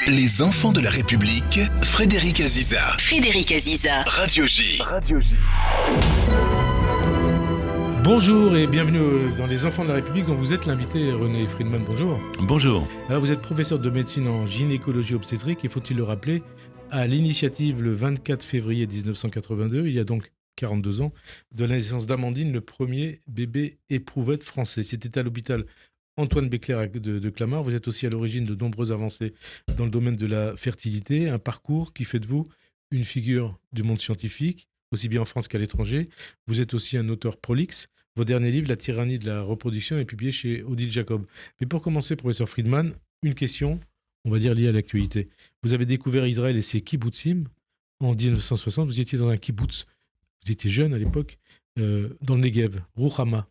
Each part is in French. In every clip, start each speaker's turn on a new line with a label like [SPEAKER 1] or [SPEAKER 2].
[SPEAKER 1] Les enfants de la République, Frédéric Aziza. Radio J.
[SPEAKER 2] Bonjour et bienvenue dans Les enfants de la République dont vous êtes l'invité René Friedman. Bonjour.
[SPEAKER 3] Bonjour.
[SPEAKER 2] Alors vous êtes professeur de médecine en gynécologie obstétrique et faut-il le rappeler, à l'initiative le 24 février 1982, il y a donc 42 ans, de la naissance d'Amandine, le premier bébé éprouvette français. C'était à l'hôpital Antoine Béclair de Clamart. Vous êtes aussi à l'origine de nombreuses avancées dans le domaine de la fertilité, un parcours qui fait de vous une figure du monde scientifique, aussi bien en France qu'à l'étranger. Vous êtes aussi un auteur prolixe. Votre dernier livre, La tyrannie de la reproduction, est publié chez Odile Jacob. Mais pour commencer, professeur Friedman, une question, on va dire liée à l'actualité. Vous avez découvert Israël et ses kibbutzim en 1960. Vous étiez dans un kibbutz. Vous étiez jeune à l'époque, dans le Negev, Ruchama.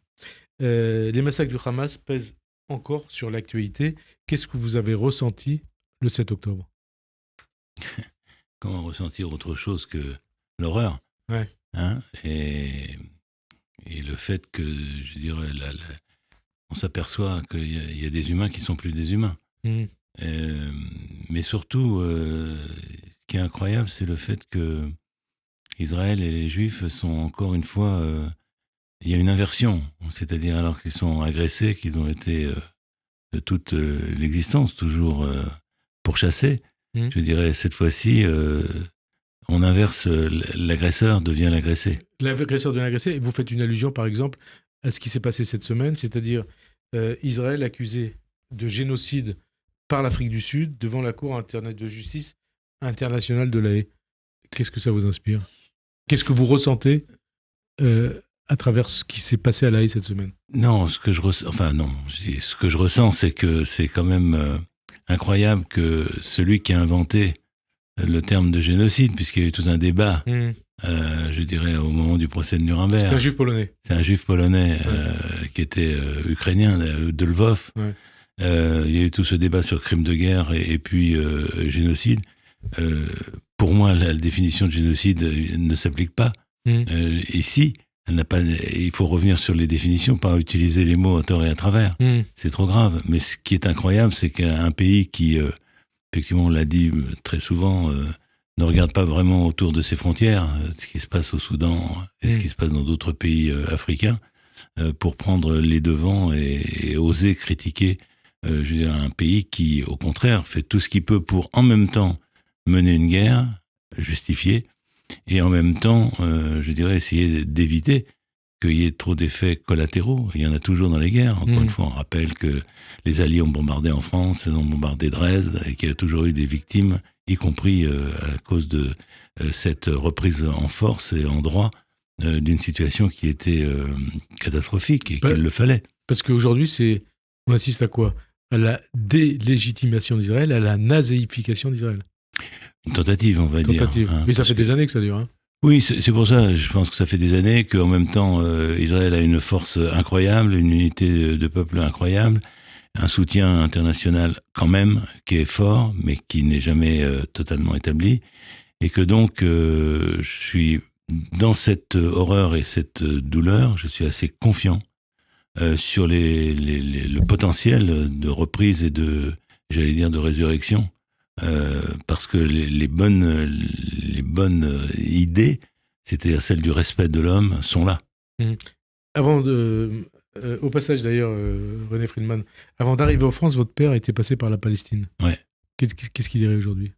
[SPEAKER 2] Les massacres du Hamas pèsent encore sur l'actualité. Qu'est-ce que vous avez ressenti le 7 octobre ?
[SPEAKER 3] Comment ressentir autre chose que l'horreur,
[SPEAKER 2] ouais.
[SPEAKER 3] Et le fait que, je dirais, on s'aperçoit qu'il y a des humains qui ne sont plus des humains. Mais surtout, ce qui est incroyable, c'est le fait que Israël et les Juifs sont encore une fois... il y a une inversion, c'est-à-dire alors qu'ils sont agressés, qu'ils ont été de toute l'existence toujours pourchassés, je dirais cette fois-ci, on inverse, l'agresseur devient l'agressé.
[SPEAKER 2] L'agresseur devient l'agressé, et vous faites une allusion par exemple à ce qui s'est passé cette semaine, c'est-à-dire Israël accusé de génocide par l'Afrique du Sud devant la Cour de justice internationale de La Haye. Qu'est-ce que ça vous inspire ? Qu'est-ce que vous ressentez à travers ce qui s'est passé à La Haye cette semaine ?
[SPEAKER 3] Non, ce que je ressens, c'est que c'est quand même incroyable que celui qui a inventé le terme de génocide, puisqu'il y a eu tout un débat, je dirais, au moment du procès de Nuremberg.
[SPEAKER 2] C'est un juif polonais.
[SPEAKER 3] C'est un juif polonais qui était ukrainien, de Lvov. Ouais. Il y a eu tout ce débat sur crime de guerre et puis génocide. Pour moi, la définition de génocide ne s'applique pas. Ici, il faut revenir sur les définitions, pas utiliser les mots à tort et à travers. C'est trop grave. Mais ce qui est incroyable, c'est qu'un pays qui, effectivement, on l'a dit très souvent, ne regarde pas vraiment autour de ses frontières, ce qui se passe au Soudan et ce qui se passe dans d'autres pays africains, pour prendre les devants et oser critiquer je veux dire, un pays qui, au contraire, fait tout ce qu'il peut pour, en même temps, mener une guerre justifiée, et en même temps, je dirais, essayer d'éviter qu'il y ait trop d'effets collatéraux. Il y en a toujours dans les guerres. Encore une fois, on rappelle que les Alliés ont bombardé en France, ils ont bombardé Dresde, et qu'il y a toujours eu des victimes, y compris à cause de cette reprise en force et en droit d'une situation qui était catastrophique, et qu'il le fallait.
[SPEAKER 2] Parce qu'aujourd'hui, on assiste à quoi ? À la délégitimation d'Israël, à la nazéification d'Israël.
[SPEAKER 3] Une tentative, on va dire.
[SPEAKER 2] Mais ça fait des années que ça dure.
[SPEAKER 3] Oui, c'est pour ça, je pense que ça fait des années qu'en même temps, Israël a une force incroyable, une unité de peuple incroyable, un soutien international quand même, qui est fort, mais qui n'est jamais totalement établi, et que donc, je suis dans cette horreur et cette douleur, je suis assez confiant sur le potentiel de reprise et de résurrection. Parce que les bonnes idées, c'est-à-dire celles du respect de l'homme, sont là.
[SPEAKER 2] Au passage d'ailleurs, René Friedman, avant d'arriver en France, votre père était passé par la Palestine.
[SPEAKER 3] Ouais.
[SPEAKER 2] Qu'est-ce qu'il dirait aujourd'hui ?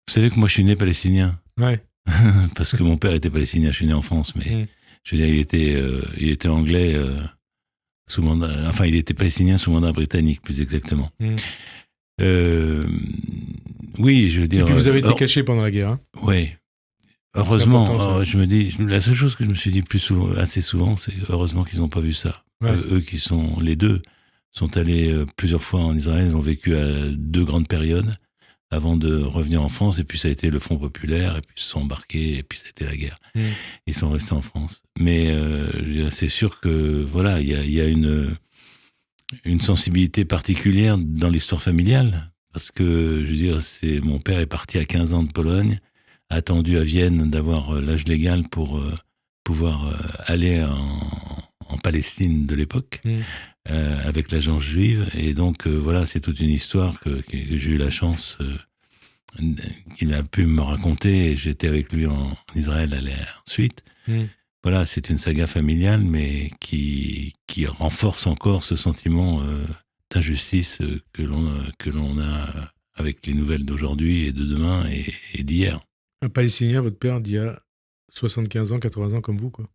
[SPEAKER 3] Vous savez que moi je suis né palestinien.
[SPEAKER 2] Ouais.
[SPEAKER 3] Parce que mon père était palestinien, je suis né en France, mais je veux dire, il était anglais sous mandat, enfin il était palestinien sous mandat britannique, plus exactement. Oui, je veux dire...
[SPEAKER 2] Et puis vous avez été caché pendant la guerre.
[SPEAKER 3] Oui. Heureusement, je me dis... La seule chose que je me suis dit assez souvent, c'est heureusement qu'ils n'ont pas vu ça. Ouais. Eux qui sont... Les deux sont allés plusieurs fois en Israël, ils ont vécu à 2 grandes périodes avant de revenir en France, et puis ça a été le Front populaire, et puis ils se sont embarqués, et puis ça a été la guerre. Ils sont restés en France. Mais je veux dire, c'est sûr que, voilà, il y a une sensibilité particulière dans l'histoire familiale, parce que, je veux dire, mon père est parti à 15 ans de Pologne, a attendu à Vienne d'avoir l'âge légal pour pouvoir aller en Palestine de l'époque, avec l'agence juive. Et donc, voilà, c'est toute une histoire que j'ai eu la chance qu'il a pu me raconter. Et j'étais avec lui en Israël ensuite. Voilà, c'est une saga familiale, mais qui renforce encore ce sentiment d'injustice que l'on a avec les nouvelles d'aujourd'hui et de demain et d'hier.
[SPEAKER 2] Un Palestinien, votre père, d'il y a 75 ans, 80 ans, comme vous, quoi.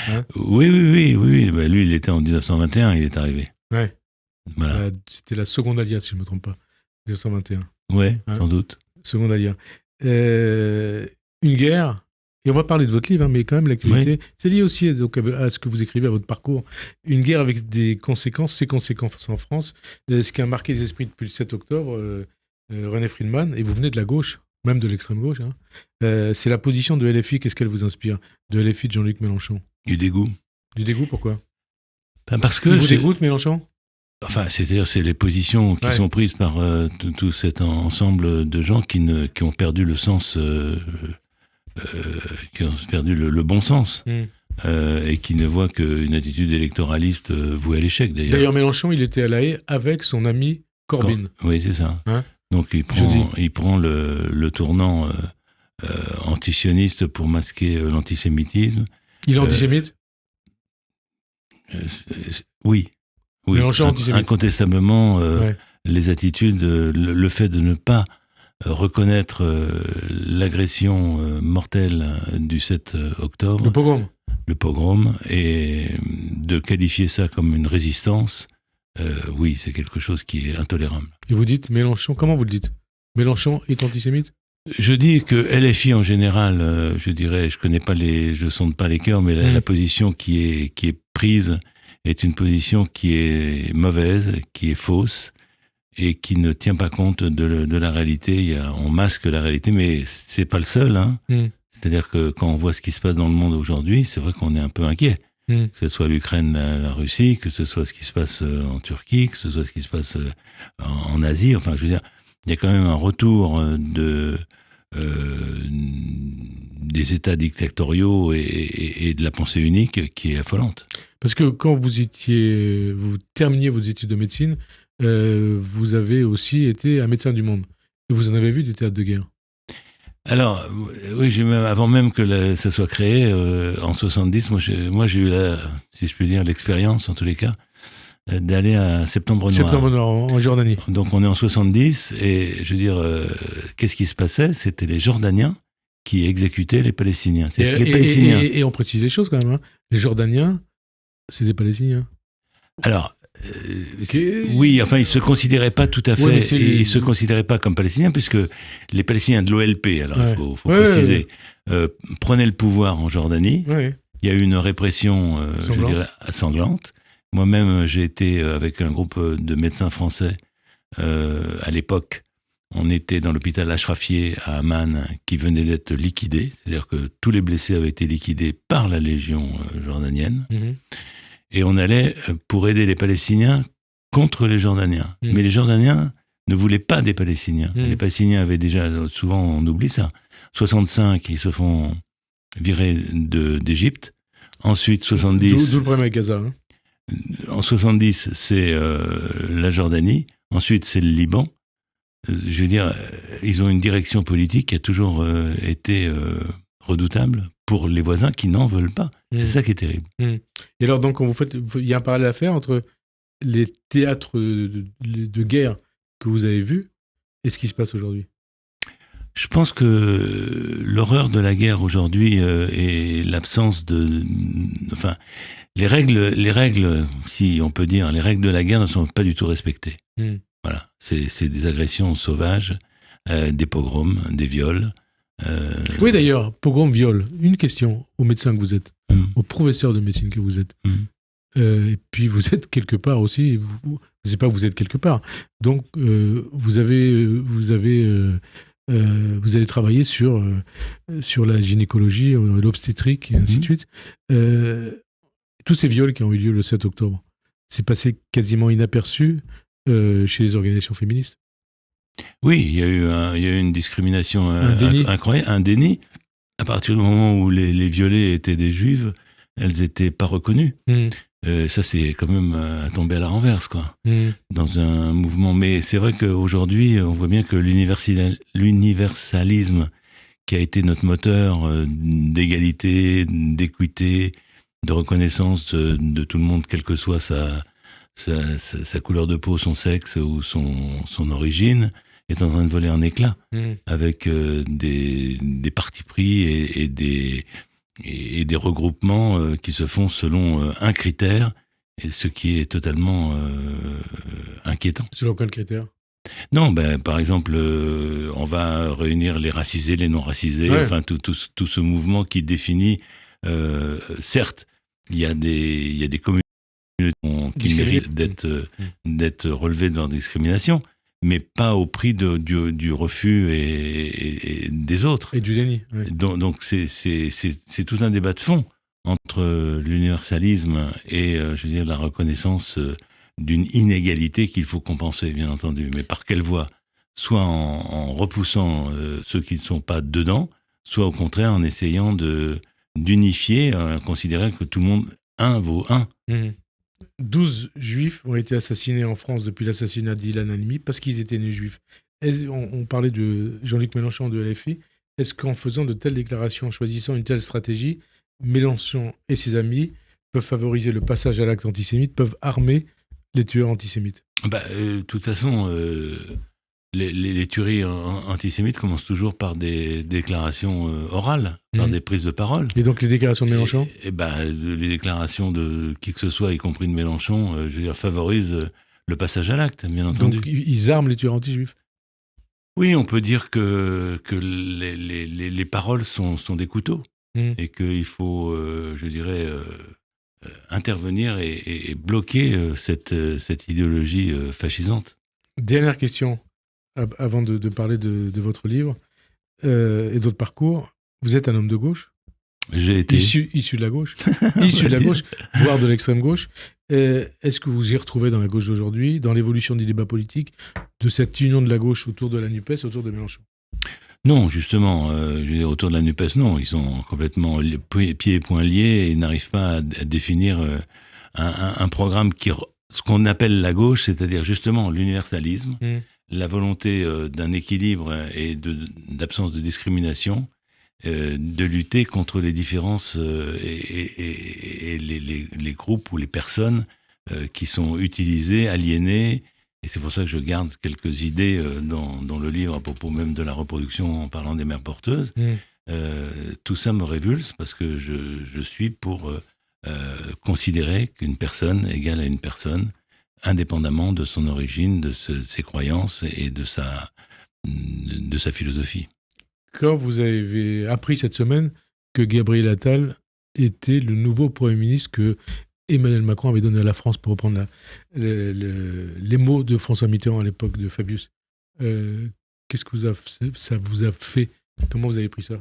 [SPEAKER 3] Hein oui. Bah, lui, il était en 1921, il est arrivé.
[SPEAKER 2] Ouais.
[SPEAKER 3] Voilà.
[SPEAKER 2] C'était la seconde Aliyah, si je ne me trompe pas. 1921.
[SPEAKER 3] Ouais, sans doute.
[SPEAKER 2] Seconde Aliyah. Une guerre, et on va parler de votre livre, mais quand même, l'actualité, c'est lié aussi donc, à ce que vous écrivez, à votre parcours. Une guerre avec des conséquences, ses conséquences en France, ce qui a marqué les esprits depuis le 7 octobre, René Friedman, et vous venez de la gauche, même de l'extrême gauche. C'est la position de LFI, qu'est-ce qu'elle vous inspire? De LFI de Jean-Luc Mélenchon.
[SPEAKER 3] Du dégoût. Du
[SPEAKER 2] dégoût, pourquoi?
[SPEAKER 3] Parce que
[SPEAKER 2] il vous dégoûte, Mélenchon?
[SPEAKER 3] Enfin, c'est-à-dire, c'est les positions qui sont prises par tout cet ensemble de gens qui ont perdu le sens, qui ont perdu le bon sens, et qui ne voient qu'une attitude électoraliste vouée à l'échec, d'ailleurs.
[SPEAKER 2] D'ailleurs, Mélenchon, il était à La Haye avec son ami Corbyn.
[SPEAKER 3] Oui, c'est ça. Donc, il prend le tournant antisioniste pour masquer l'antisémitisme.
[SPEAKER 2] Il est antisémite?
[SPEAKER 3] Oui.
[SPEAKER 2] Mélenchon antisémite.
[SPEAKER 3] Incontestablement, les attitudes, le fait de ne pas reconnaître l'agression mortelle du 7 octobre. Le pogrom, et de qualifier ça comme une résistance, oui, c'est quelque chose qui est intolérable.
[SPEAKER 2] Et vous dites Mélenchon, comment vous le dites? Mélenchon est antisémite?
[SPEAKER 3] Je dis que LFI en général, je dirais, je sonde pas les cœurs, mais la position qui est prise est une position qui est mauvaise, qui est fausse, et qui ne tient pas compte de la réalité. On masque la réalité, mais c'est pas le seul. C'est-à-dire que quand on voit ce qui se passe dans le monde aujourd'hui, c'est vrai qu'on est un peu inquiet. Que ce soit l'Ukraine, la Russie, que ce soit ce qui se passe en Turquie, que ce soit ce qui se passe en Asie. Enfin, je veux dire, il y a quand même un retour des États dictatoriaux et de la pensée unique qui est affolante.
[SPEAKER 2] Parce que quand vous terminiez vos études de médecine, vous avez aussi été un médecin du monde. Et vous en avez vu des théâtres de guerre?
[SPEAKER 3] Alors, oui, avant même que ça soit créé, en 70, moi j'ai eu, si je puis dire, l'expérience, en tous les cas, d'aller à Septembre Noir.
[SPEAKER 2] Septembre Noir, en Jordanie.
[SPEAKER 3] Donc on est en 70, et je veux dire, qu'est-ce qui se passait? C'était les Jordaniens qui exécutaient les Palestiniens.
[SPEAKER 2] Et on précise les choses quand même. Les Jordaniens, c'est des Palestiniens.
[SPEAKER 3] Alors, oui, enfin, ils se considéraient pas tout à fait, ils se considéraient pas comme Palestiniens, puisque les Palestiniens de l'OLP, alors il faut préciser, prenaient le pouvoir en Jordanie. Il y a eu une répression, je dirais, sanglante. Moi-même, j'ai été avec un groupe de médecins français à l'époque. On était dans l'hôpital Ashrafieh à Amman, qui venait d'être liquidé, c'est-à-dire que tous les blessés avaient été liquidés par la Légion jordanienne. Et on allait pour aider les Palestiniens contre les Jordaniens. Mais les Jordaniens ne voulaient pas des Palestiniens. Les Palestiniens avaient déjà, souvent on oublie ça, 65, ils se font virer d'Égypte. Ensuite, 70...
[SPEAKER 2] D'où le problème avec Gaza.
[SPEAKER 3] En 70, c'est la Jordanie. Ensuite, c'est le Liban. Je veux dire, ils ont une direction politique qui a toujours été redoutable pour les voisins qui n'en veulent pas. C'est ça qui est terrible.
[SPEAKER 2] Et alors, donc, il y a un parallèle à faire entre les théâtres de guerre que vous avez vus et ce qui se passe aujourd'hui?
[SPEAKER 3] Je pense que l'horreur de la guerre aujourd'hui et l'absence enfin, les règles, si on peut dire, les règles de la guerre ne sont pas du tout respectées. Voilà, c'est des agressions sauvages, des pogroms, des viols.
[SPEAKER 2] Oui, d'ailleurs, pogrom, viol. Une question au médecin que vous êtes, au professeur de médecine que vous êtes. Et puis vous êtes quelque part aussi, c'est pas vous êtes quelque part. Donc vous allez travailler sur la gynécologie, l'obstétrique et ainsi de suite. Tous ces viols qui ont eu lieu le 7 octobre, c'est passé quasiment inaperçu chez les organisations féministes.
[SPEAKER 3] Oui, il y a eu une discrimination incroyable, un déni. À partir du moment où les violées étaient des juives, elles n'étaient pas reconnues. Ça, c'est quand même à tomber à la renverse, quoi. Dans un mouvement. Mais c'est vrai qu'aujourd'hui, on voit bien que l'universalisme qui a été notre moteur d'égalité, d'équité, de reconnaissance de tout le monde, quelle que soit sa couleur de peau, son sexe ou son origine, est en train de voler en éclats, avec des partis pris et des regroupements qui se font selon un critère, et ce qui est totalement inquiétant.
[SPEAKER 2] Selon quel critère ?
[SPEAKER 3] Non, par exemple, on va réunir les racisés, les non-racisés, enfin tout ce mouvement qui définit, certes, il y a des communautés qui méritent d'être relevées de leur discrimination, mais pas au prix du refus et des autres.
[SPEAKER 2] Et du déni. Oui.
[SPEAKER 3] Donc c'est tout un débat de fond entre l'universalisme et, je veux dire, la reconnaissance d'une inégalité qu'il faut compenser, bien entendu. Mais par quelle voie ? Soit en repoussant ceux qui ne sont pas dedans, soit au contraire en essayant d'unifier, considérant que tout le monde, un vaut un.
[SPEAKER 2] 12 juifs ont été assassinés en France depuis l'assassinat d'Ilan Halimi parce qu'ils étaient nés juifs. On parlait de Jean-Luc Mélenchon de LFI. Est-ce qu'en faisant de telles déclarations, en choisissant une telle stratégie, Mélenchon et ses amis peuvent favoriser le passage à l'acte antisémite, peuvent armer les tueurs antisémites ?
[SPEAKER 3] De toute façon, les tueries antisémites commencent toujours par des déclarations orales, par des prises de parole.
[SPEAKER 2] Et donc les déclarations de Mélenchon ?
[SPEAKER 3] Les déclarations de qui que ce soit, y compris de Mélenchon, je veux dire, favorisent le passage à l'acte, bien entendu.
[SPEAKER 2] Donc ils arment les tueurs anti-juifs ?
[SPEAKER 3] Oui, on peut dire que les paroles sont des couteaux, et qu'il faut, je dirais, intervenir et bloquer cette idéologie fascisante.
[SPEAKER 2] Dernière question, avant de parler de votre livre et de votre parcours. Vous êtes un homme de gauche ?
[SPEAKER 3] J'ai été
[SPEAKER 2] issu de la gauche, issu de la gauche, voire de l'extrême gauche. Est-ce que vous y retrouvez dans la gauche d'aujourd'hui, dans l'évolution du débat politique, de cette union de la gauche autour de la NUPES, autour de Mélenchon ?
[SPEAKER 3] Non, justement, je veux dire, autour de la NUPES, non. Ils sont complètement pieds et poings liés et n'arrivent pas à définir un programme ce qu'on appelle la gauche, c'est-à-dire justement l'universalisme, la volonté d'un équilibre et d'absence de discrimination, de lutter contre les différences et les groupes ou les personnes qui sont utilisées, aliénées. Et c'est pour ça que je garde quelques idées dans le livre à propos même de la reproduction en parlant des mères porteuses. Tout ça me révulse parce que je suis pour considérer qu'une personne égale à une personne, indépendamment de son origine, de ses croyances et de sa philosophie.
[SPEAKER 2] Quand vous avez appris cette semaine que Gabriel Attal était le nouveau Premier ministre que Emmanuel Macron avait donné à la France, pour reprendre les mots de François Mitterrand à l'époque de Fabius, qu'est-ce que ça vous a fait ? Comment vous avez pris ça ?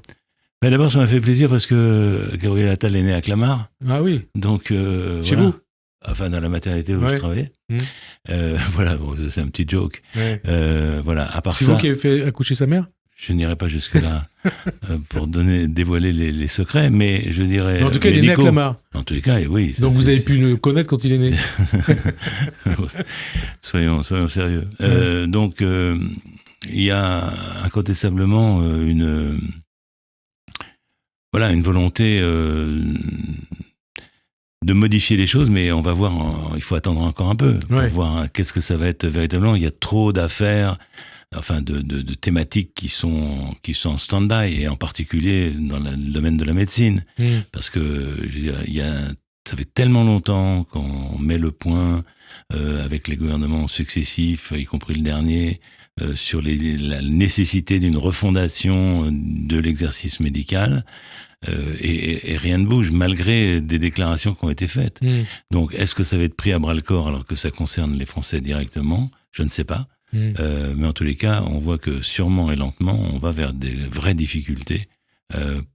[SPEAKER 3] D'abord, ça m'a fait plaisir parce que Gabriel Attal est né à Clamart.
[SPEAKER 2] Ah oui.
[SPEAKER 3] Donc,
[SPEAKER 2] chez vous ?
[SPEAKER 3] Enfin, dans la maternité où je travaillais. Voilà, bon, c'est un petit joke. Voilà, à part
[SPEAKER 2] c'est vous qui avez fait accoucher sa mère ?
[SPEAKER 3] Je n'irai pas jusque-là pour dévoiler les secrets, mais je dirais...
[SPEAKER 2] Mais en tout cas, il est né à Clamart.
[SPEAKER 3] En tous les cas, oui.
[SPEAKER 2] Donc vous avez pu le connaître quand il est né.
[SPEAKER 3] Soyons sérieux. Donc, il y a incontestablement une volonté de modifier les choses, mais on va voir, il faut attendre encore un peu pour voir qu'est-ce que ça va être véritablement. Il y a trop d'affaires, enfin de thématiques qui sont en stand-by, et en particulier dans le domaine de la médecine. Parce que ça fait tellement longtemps qu'on met le point avec les gouvernements successifs, y compris le dernier, sur la nécessité d'une refondation de l'exercice médical. Et rien ne bouge, malgré des déclarations qui ont été faites. Donc, est-ce que ça va être pris à bras-le-corps alors que ça concerne les Français directement ? Je ne sais pas. Mais en tous les cas, on voit que sûrement et lentement, on va vers des vraies difficultés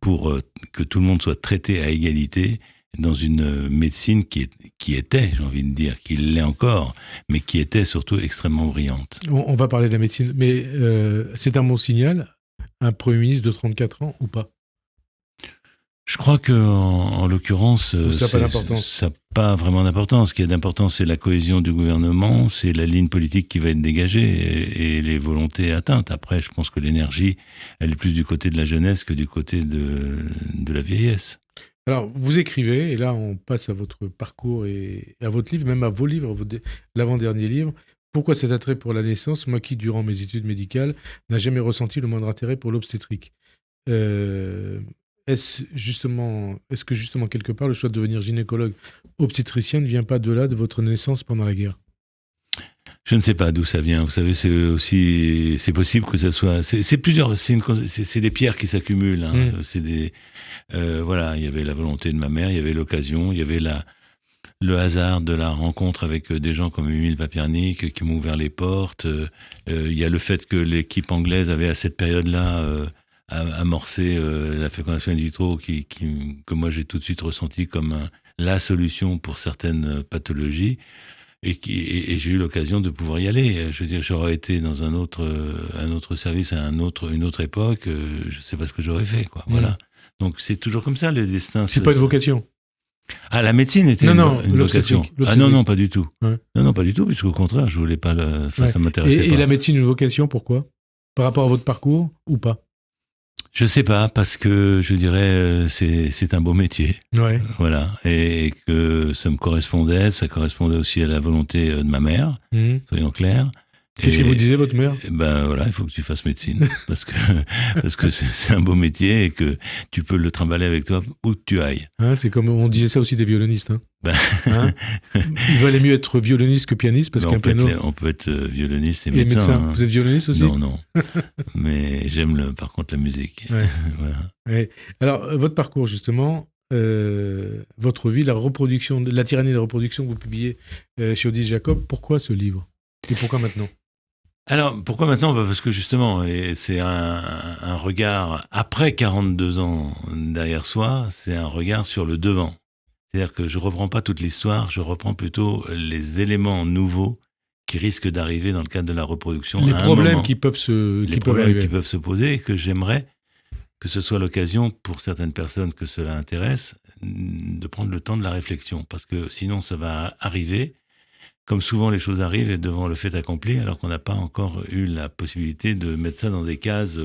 [SPEAKER 3] pour que tout le monde soit traité à égalité dans une médecine qui était, j'ai envie de dire, qui l'est encore, mais qui était surtout extrêmement brillante.
[SPEAKER 2] On va parler de la médecine, mais c'est un bon signal, un Premier ministre de 34 ans ou pas ?
[SPEAKER 3] Je crois que en l'occurrence,
[SPEAKER 2] ça n'a
[SPEAKER 3] pas vraiment d'importance. Ce qui a d'importance, c'est la cohésion du gouvernement, c'est la ligne politique qui va être dégagée et les volontés atteintes. Après, je pense que l'énergie, elle est plus du côté de la jeunesse que du côté de la vieillesse.
[SPEAKER 2] Alors, vous écrivez, et là, on passe à votre parcours et à votre livre, même à vos livres, l'avant-dernier livre. Pourquoi cet attrait pour la naissance, moi qui, durant mes études médicales, n'a jamais ressenti le moindre intérêt pour l'obstétrique Est-ce que justement, quelque part, le choix de devenir gynécologue obstétricien ne vient pas de là, de votre naissance pendant la guerre ?
[SPEAKER 3] Je ne sais pas d'où ça vient. Vous savez, c'est possible que ça soit. C'est des pierres qui s'accumulent. Hein. Voilà, il y avait la volonté de ma mère, il y avait l'occasion, il y avait le hasard de la rencontre avec des gens comme Émile Papiernik qui m'ont ouvert les portes. Il y a le fait que l'équipe anglaise avait à cette période-là amorcé la fécondation in vitro que moi j'ai tout de suite ressenti comme la solution pour certaines pathologies et j'ai eu l'occasion de pouvoir y aller. Je veux dire, j'aurais été dans un autre service à une autre époque, je sais pas ce que j'aurais fait, quoi. Voilà. Donc c'est toujours comme ça, le destin.
[SPEAKER 2] C'est pas une vocation.
[SPEAKER 3] Ah, la médecine était une vocation. Ah non, pas du tout.
[SPEAKER 2] Ouais.
[SPEAKER 3] Non, pas du tout, puisqu'au contraire, je voulais pas ça m'intéressait pas.
[SPEAKER 2] Et la médecine, une vocation, pourquoi ? Par rapport à votre parcours ou pas ?
[SPEAKER 3] Je sais pas, parce que je dirais c'est un beau métier.
[SPEAKER 2] Ouais.
[SPEAKER 3] Voilà. Et que ça correspondait aussi à la volonté de ma mère, soyons clairs.
[SPEAKER 2] Qu'est-ce que vous disait votre mère ?
[SPEAKER 3] Ben voilà, il faut que tu fasses médecine parce que c'est un beau métier et que tu peux le trimballer avec toi où tu ailles.
[SPEAKER 2] Hein, c'est comme on disait ça aussi des violonistes. Il valait mieux être violoniste que pianiste parce qu'un piano.
[SPEAKER 3] On peut être violoniste et médecin. Hein.
[SPEAKER 2] Vous êtes violoniste aussi ?
[SPEAKER 3] Non. Mais j'aime par contre la musique.
[SPEAKER 2] Ouais.
[SPEAKER 3] Voilà.
[SPEAKER 2] Ouais. Alors votre parcours justement. Votre vie, la tyrannie de la reproduction que vous publiez chez Odile Jacob, pourquoi ce livre ? Et pourquoi maintenant ?
[SPEAKER 3] Alors, pourquoi maintenant ? Parce que justement, c'est un regard, après 42 ans derrière soi, c'est un regard sur le devant. C'est-à-dire que je ne reprends pas toute l'histoire, je reprends plutôt les éléments nouveaux qui risquent d'arriver dans le cadre de la reproduction.
[SPEAKER 2] Les problèmes qui peuvent
[SPEAKER 3] se poser et que j'aimerais que ce soit l'occasion pour certaines personnes que cela intéresse de prendre le temps de la réflexion. Parce que sinon, ça va arriver. Comme souvent les choses arrivent et devant le fait accompli, alors qu'on n'a pas encore eu la possibilité de mettre ça dans des cases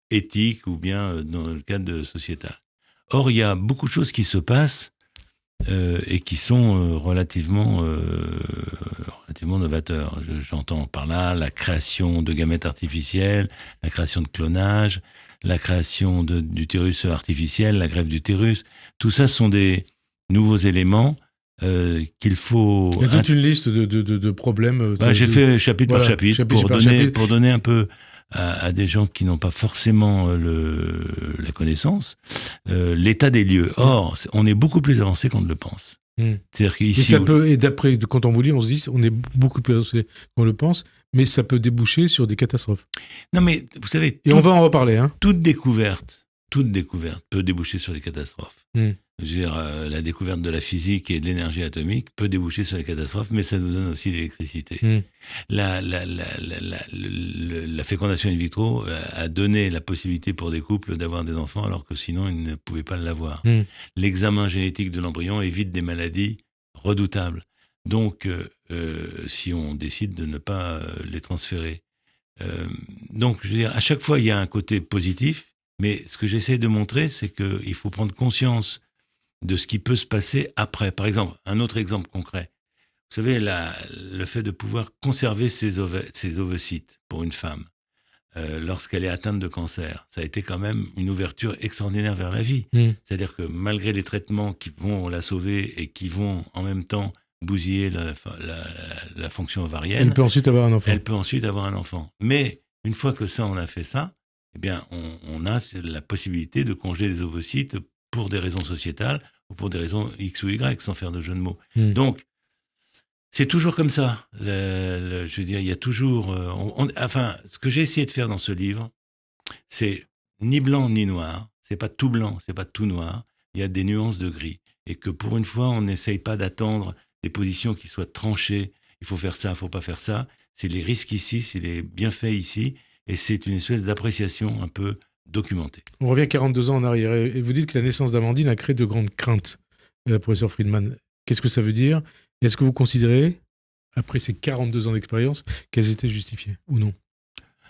[SPEAKER 3] éthiques ou bien dans le cadre sociétal. Or, il y a beaucoup de choses qui se passent et qui sont relativement novateurs. J'entends par là la création de gamètes artificiels, la création de clonage, la création d'utérus artificiel, la greffe d'utérus. Tout ça sont des nouveaux éléments qu'il faut...
[SPEAKER 2] Il y a toute une liste de problèmes.
[SPEAKER 3] J'ai fait chapitre par chapitre pour donner un peu à des gens qui n'ont pas forcément la connaissance l'état des lieux. Or, on est beaucoup plus avancé qu'on ne le pense. C'est-à-dire qu'ici,
[SPEAKER 2] et d'après, quand on vous lit, on se dit on est beaucoup plus avancé qu'on le pense, mais ça peut déboucher sur des catastrophes.
[SPEAKER 3] Non, mais vous savez...
[SPEAKER 2] on va en reparler. Hein.
[SPEAKER 3] Toute découverte peut déboucher sur des catastrophes. Je veux dire, la découverte de la physique et de l'énergie atomique peut déboucher sur les catastrophes, mais ça nous donne aussi l'électricité. La fécondation in vitro a donné la possibilité pour des couples d'avoir des enfants, alors que sinon, ils ne pouvaient pas l'avoir. L'examen génétique de l'embryon évite des maladies redoutables. Donc, si on décide de ne pas les transférer. Donc, je veux dire, à chaque fois, il y a un côté positif, mais ce que j'essaie de montrer, c'est qu'il faut prendre conscience de ce qui peut se passer après. Par exemple, un autre exemple concret. Vous savez, le fait de pouvoir conserver ses ovocytes pour une femme lorsqu'elle est atteinte de cancer, ça a été quand même une ouverture extraordinaire vers la vie. C'est-à-dire que malgré les traitements qui vont la sauver et qui vont en même temps bousiller la fonction ovarienne,
[SPEAKER 2] elle peut ensuite avoir un enfant. Mais une fois que ça, on a fait ça, eh bien, on a la possibilité de congeler des ovocytes pour des raisons sociétales ou pour des raisons X ou Y, sans faire de jeu de mots. Donc, c'est toujours comme ça. Je veux dire, il y a toujours... ce que j'ai essayé de faire dans ce livre, c'est ni blanc ni noir. C'est pas tout blanc, c'est pas tout noir. Il y a des nuances de gris. Et que pour une fois, on n'essaye pas d'attendre des positions qui soient tranchées. Il faut faire ça, il faut pas faire ça. C'est les risques ici, c'est les bienfaits ici. Et c'est une espèce d'appréciation un peu
[SPEAKER 3] documenté.
[SPEAKER 2] On revient 42 ans en arrière et vous dites que la naissance d'Amandine a créé de grandes craintes, professeur Friedman. Qu'est-ce que ça veut dire? Est-ce que vous considérez, après ces 42 ans d'expérience, qu'elles étaient justifiées ou non?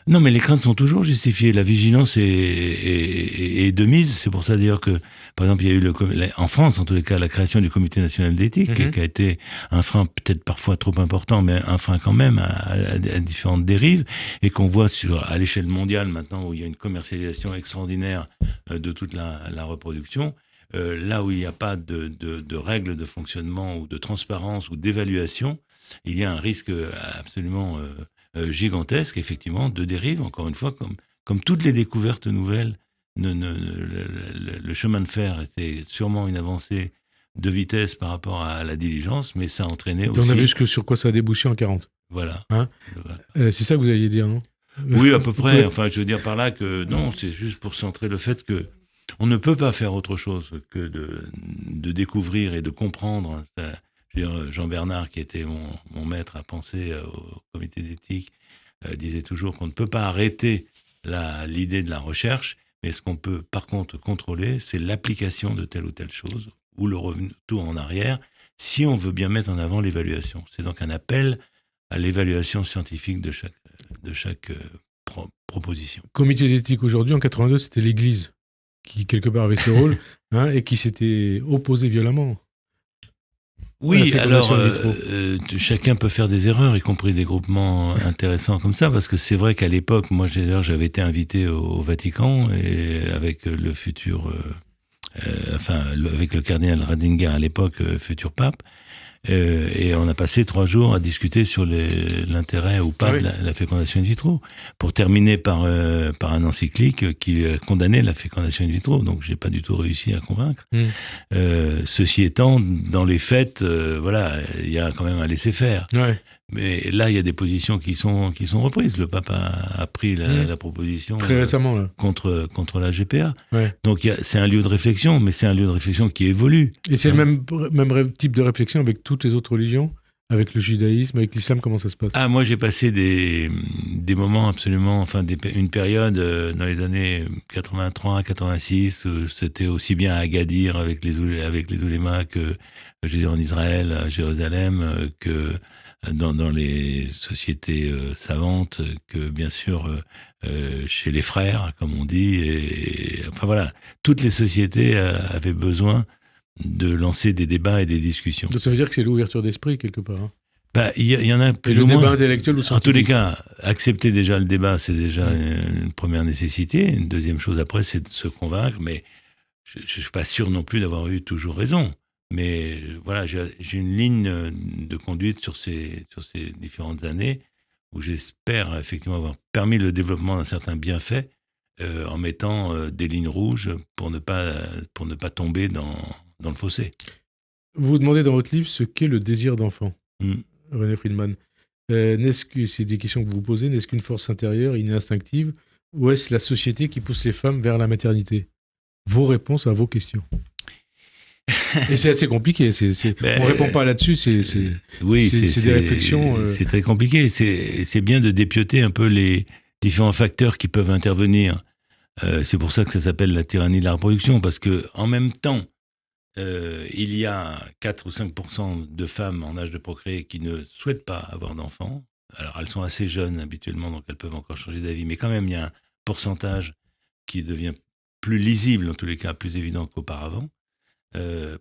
[SPEAKER 3] Non, mais les craintes sont toujours justifiées. La vigilance est de mise. C'est pour ça d'ailleurs que, par exemple, il y a eu en France, en tous les cas, la création du Comité national d'éthique, qui a été un frein peut-être parfois trop important, mais un frein quand même à différentes dérives, et qu'on voit à l'échelle mondiale maintenant, où il y a une commercialisation extraordinaire de toute la reproduction. Là où il n'y a pas de règles de fonctionnement ou de transparence ou d'évaluation, il y a un risque absolument gigantesque, effectivement, de dérive, encore une fois, comme toutes les découvertes nouvelles. Le chemin de fer était sûrement une avancée de vitesse par rapport à la diligence, mais ça a entraîné aussi...
[SPEAKER 2] On a vu sur quoi ça a débouché en 40.
[SPEAKER 3] Voilà.
[SPEAKER 2] Hein, c'est ça que vous alliez dire, non?
[SPEAKER 3] Oui, à peu près. Enfin, je veux dire par là que non, c'est juste pour centrer le fait que on ne peut pas faire autre chose que de découvrir et de comprendre. Je veux dire, Jean Bernard, qui était mon maître à penser au comité d'éthique, disait toujours qu'on ne peut pas arrêter l'idée de la recherche, mais ce qu'on peut par contre contrôler, c'est l'application de telle ou telle chose, ou le retour en arrière, si on veut bien mettre en avant l'évaluation. C'est donc un appel à l'évaluation scientifique de chaque proposition.
[SPEAKER 2] Comité d'éthique aujourd'hui, en 82, c'était l'Église qui, quelque part, avait ce rôle, et qui s'était opposé violemment.
[SPEAKER 3] Oui, alors chacun peut faire des erreurs, y compris des groupements intéressants comme ça, parce que c'est vrai qu'à l'époque, moi j'avais été invité au Vatican et avec le futur, avec le cardinal Ratzinger à l'époque, futur pape, et on a passé 3 jours à discuter sur l'intérêt ou pas de la fécondation in vitro, pour terminer par un encyclique qui condamnait la fécondation in vitro. Donc j'ai pas du tout réussi à convaincre. Ceci étant, dans les faits, voilà, il y a quand même un laisser-faire. Ouais. Mais là, il y a des positions qui sont reprises. Le pape a pris la proposition
[SPEAKER 2] très récemment là.
[SPEAKER 3] contre la GPA. Ouais. Donc c'est un lieu de réflexion, mais c'est un lieu de réflexion qui évolue.
[SPEAKER 2] Et c'est le même type de réflexion avec toutes les autres religions, avec le judaïsme, avec l'islam. Comment ça se passe?
[SPEAKER 3] Ah, moi j'ai passé des moments absolument, enfin une période dans les années 83, 86, où c'était aussi bien à Agadir avec les oulémas que je veux dire, en Israël, à Jérusalem, que dans les sociétés savantes, que bien sûr chez les frères, comme on dit, et enfin voilà, toutes les sociétés avaient besoin de lancer des débats et des discussions.
[SPEAKER 2] Donc ça veut dire que c'est l'ouverture d'esprit quelque part. Hein.
[SPEAKER 3] Bah, il y en a plus ou moins. Le débat intellectuel ou scientifique. En tous les cas, accepter déjà le débat, c'est déjà une première nécessité. Une deuxième chose après, c'est de se convaincre, mais je ne suis pas sûr non plus d'avoir eu toujours raison. Mais voilà, j'ai une ligne de conduite sur ces différentes années où j'espère effectivement avoir permis le développement d'un certain bienfait en mettant des lignes rouges pour ne pas tomber dans le fossé.
[SPEAKER 2] Vous vous demandez dans votre livre ce qu'est le désir d'enfant, René Friedman. N'est-ce que, c'est des questions que vous vous posez, n'est-ce qu'une force intérieure, instinctive, ou est-ce la société qui pousse les femmes vers la maternité? Vos réponses à vos questions. Et c'est assez compliqué. On ne répond pas là-dessus. C'est des réflexions.
[SPEAKER 3] C'est très compliqué. C'est bien de dépioter un peu les différents facteurs qui peuvent intervenir. C'est pour ça que ça s'appelle la tyrannie de la reproduction, parce que en même temps, il y a 4 ou 5% de femmes en âge de procréer qui ne souhaitent pas avoir d'enfants. Alors elles sont assez jeunes habituellement, donc elles peuvent encore changer d'avis. Mais quand même, il y a un pourcentage qui devient plus lisible, en tous les cas plus évident qu'auparavant.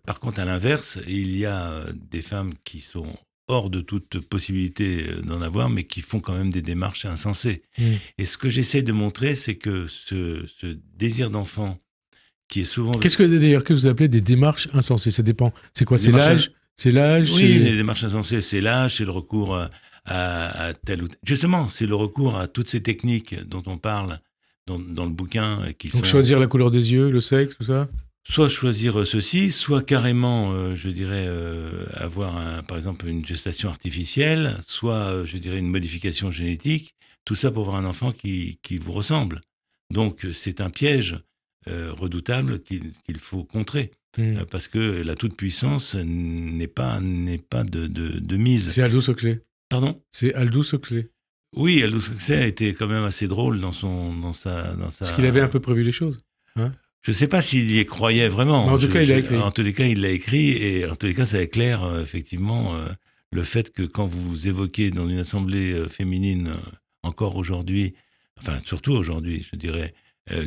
[SPEAKER 3] Par contre, à l'inverse, il y a des femmes qui sont hors de toute possibilité d'en avoir, mais qui font quand même des démarches insensées. Et ce que j'essaie de montrer, c'est que ce désir d'enfant, qui est souvent...
[SPEAKER 2] Qu'est-ce que d'ailleurs que vous appelez des démarches insensées? Ça dépend. C'est quoi? C'est l'âge?
[SPEAKER 3] Oui, les démarches insensées, c'est l'âge, c'est le recours à tel ou tel... Justement, c'est le recours à toutes ces techniques dont on parle dans le bouquin.
[SPEAKER 2] Donc choisir la couleur des yeux, le sexe, tout ça?
[SPEAKER 3] Soit choisir ceci, soit carrément, je dirais, avoir par exemple une gestation artificielle, soit, je dirais, une modification génétique, tout ça pour avoir un enfant qui vous ressemble. Donc c'est un piège redoutable qu'il faut contrer, parce que la toute-puissance n'est pas de mise.
[SPEAKER 2] C'est Aldous Huxley.
[SPEAKER 3] Pardon ?
[SPEAKER 2] C'est Aldous Huxley.
[SPEAKER 3] Oui, Aldous Huxley était quand même assez drôle dans sa.
[SPEAKER 2] Parce qu'il avait un peu prévu les choses. Hein,
[SPEAKER 3] je ne sais pas s'il y croyait vraiment.
[SPEAKER 2] mais en tout cas, il l'a écrit.
[SPEAKER 3] En tous les cas, il l'a écrit, et en tous les cas, ça éclaire effectivement le fait que quand vous évoquez dans une assemblée féminine, encore aujourd'hui, enfin surtout aujourd'hui, je dirais,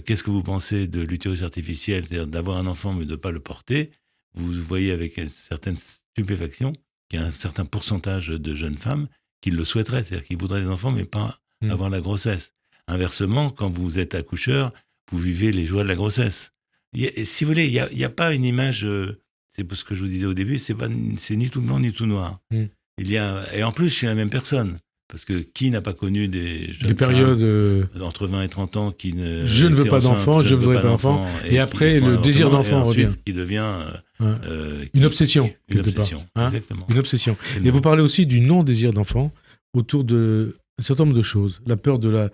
[SPEAKER 3] qu'est-ce que vous pensez de l'utérus artificiel, c'est-à-dire d'avoir un enfant mais de ne pas le porter, vous voyez avec une certaine stupéfaction qu'il y a un certain pourcentage de jeunes femmes qui le souhaiteraient, c'est-à-dire qui voudraient des enfants mais pas avoir la grossesse. Inversement, quand vous êtes accoucheur, vous vivez les joies de la grossesse. Si vous voulez, il n'y a pas une image, c'est ce que je vous disais au début, c'est ni tout blanc ni tout noir. Et en plus, chez la même personne. Parce que qui n'a pas connu des
[SPEAKER 2] périodes
[SPEAKER 3] entre 20 et 30 ans qui ne...
[SPEAKER 2] Je ne veux pas d'enfant, je ne voudrais pas d'enfant. Et après, le désir d'enfant revient.
[SPEAKER 3] Qui devient...
[SPEAKER 2] une obsession, quelque part.
[SPEAKER 3] Exactement.
[SPEAKER 2] Une obsession. Et vous parlez aussi du non-désir d'enfant autour d'un certain nombre de choses. La peur de la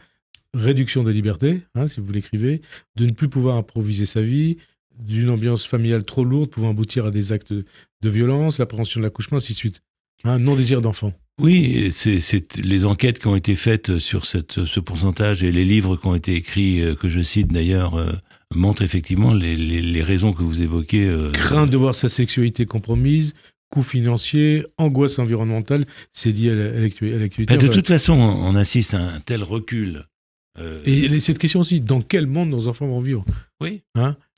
[SPEAKER 2] réduction des libertés, si vous l'écrivez, de ne plus pouvoir improviser sa vie, d'une ambiance familiale trop lourde pouvant aboutir à des actes de violence, l'appréhension de l'accouchement, ainsi de suite. Non-désir d'enfant.
[SPEAKER 3] Oui, c'est les enquêtes qui ont été faites sur ce pourcentage et les livres qui ont été écrits, que je cite d'ailleurs, montrent effectivement les raisons que vous évoquez.
[SPEAKER 2] Crainte de voir sa sexualité compromise, coût financier, angoisse environnementale, c'est lié à l'actualité.
[SPEAKER 3] De toute façon, on assiste à un tel recul.
[SPEAKER 2] Et cette question aussi, dans quel monde nos enfants vont vivre ?
[SPEAKER 3] Oui,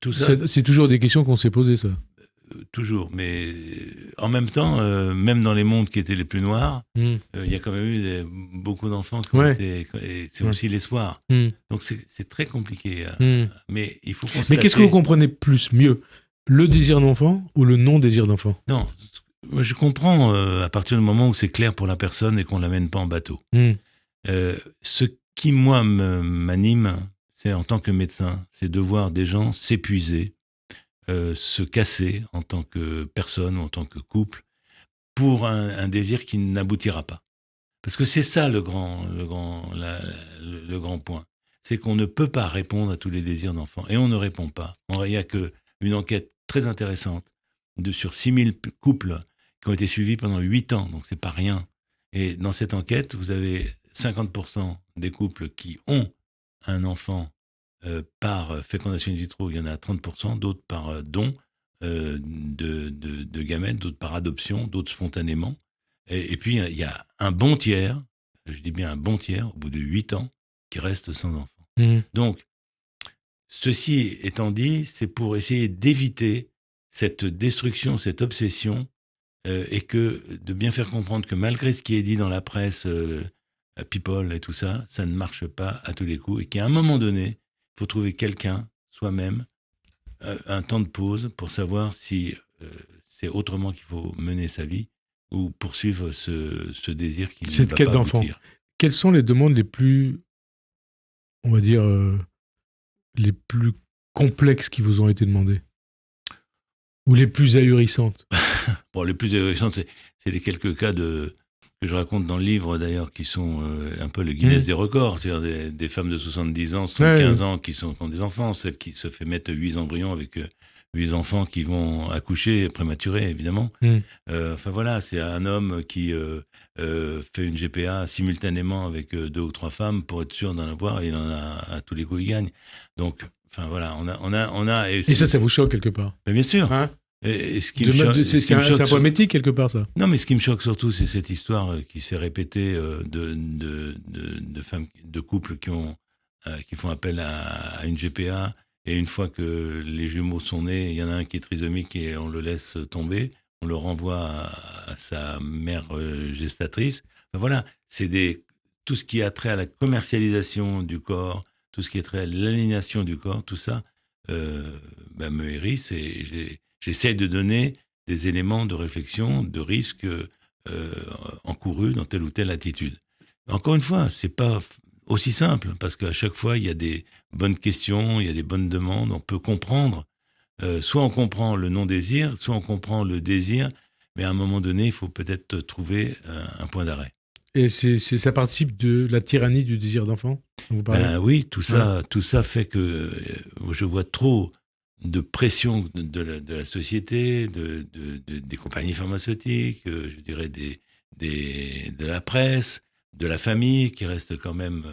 [SPEAKER 2] tout ça. C'est toujours des questions qu'on s'est posées, ça.
[SPEAKER 3] Toujours, mais en même temps, même dans les mondes qui étaient les plus noirs, il y a quand même eu beaucoup d'enfants qui ont été... Et c'est aussi l'espoir. Donc c'est très compliqué. Mais il faut constater...
[SPEAKER 2] Mais qu'est-ce que vous comprenez mieux ? Le désir d'enfant ou le non-désir d'enfant ?
[SPEAKER 3] Non, je comprends à partir du moment où c'est clair pour la personne et qu'on ne l'amène pas en bateau. Ce qui, moi, m'anime, c'est en tant que médecin, c'est de voir des gens s'épuiser, se casser en tant que personne ou en tant que couple pour un désir qui n'aboutira pas. Parce que c'est ça le grand point. C'est qu'on ne peut pas répondre à tous les désirs d'enfants. Et on ne répond pas. Il n'y a qu'une enquête très intéressante sur 6000 couples qui ont été suivis pendant 8 ans. Donc c'est pas rien. Et dans cette enquête, vous avez 50% des couples qui ont un enfant par fécondation in vitro, il y en a 30%, d'autres par don de gamètes, d'autres par adoption, d'autres spontanément. Et puis, il y a un bon tiers, je dis bien un bon tiers, au bout de 8 ans, qui reste sans enfant. Donc, ceci étant dit, c'est pour essayer d'éviter cette destruction, cette obsession, et de bien faire comprendre que malgré ce qui est dit dans la presse, People et tout ça, ça ne marche pas à tous les coups, et qu'à un moment donné, il faut trouver quelqu'un, soi-même, un temps de pause pour savoir si c'est autrement qu'il faut mener sa vie ou poursuivre ce désir qui ne va pas aboutir. Cette quête d'enfant.
[SPEAKER 2] Quelles sont les demandes les plus, on va dire, les plus complexes qui vous ont été demandées ? Ou les plus ahurissantes ?
[SPEAKER 3] Bon, les plus ahurissantes, c'est les quelques cas que je raconte dans le livre, d'ailleurs, qui sont un peu le Guinness des records. C'est-à-dire des femmes de 70 ans, 75 ans qui ont des enfants. Celle qui se fait mettre 8 embryons avec 8 enfants qui vont accoucher prématurés, évidemment. Enfin voilà, c'est un homme qui fait une GPA simultanément avec 2 ou 3 femmes pour être sûr d'en avoir, et il en a à tous les coups, il gagne. Donc, enfin voilà, on a et
[SPEAKER 2] ça vous choque quelque part ?
[SPEAKER 3] Mais bien sûr.
[SPEAKER 2] C'est un point éthique quelque part, ça.
[SPEAKER 3] Non, mais ce qui me choque surtout, c'est cette histoire qui s'est répétée de femmes, de couples qui font appel à une GPA, et une fois que les jumeaux sont nés, il y en a un qui est trisomique et on le laisse tomber, on le renvoie à sa mère gestatrice. Enfin, voilà, c'est tout ce qui a trait à la commercialisation du corps, tout ce qui a trait à l'aliénation du corps, tout ça me hérisse, et j'essaie de donner des éléments de réflexion, de risque encourus dans telle ou telle attitude. Encore une fois, c'est pas aussi simple, parce qu'à chaque fois, il y a des bonnes questions, il y a des bonnes demandes, on peut comprendre. Soit on comprend le non-désir, soit on comprend le désir, mais à un moment donné, il faut peut-être trouver un point d'arrêt.
[SPEAKER 2] Et ça participe de la tyrannie du désir d'enfant dont vous parlez ?
[SPEAKER 3] Oui, tout ça fait que je vois trop de pression de la société, des compagnies pharmaceutiques, je dirais de la presse, de la famille, qui reste quand même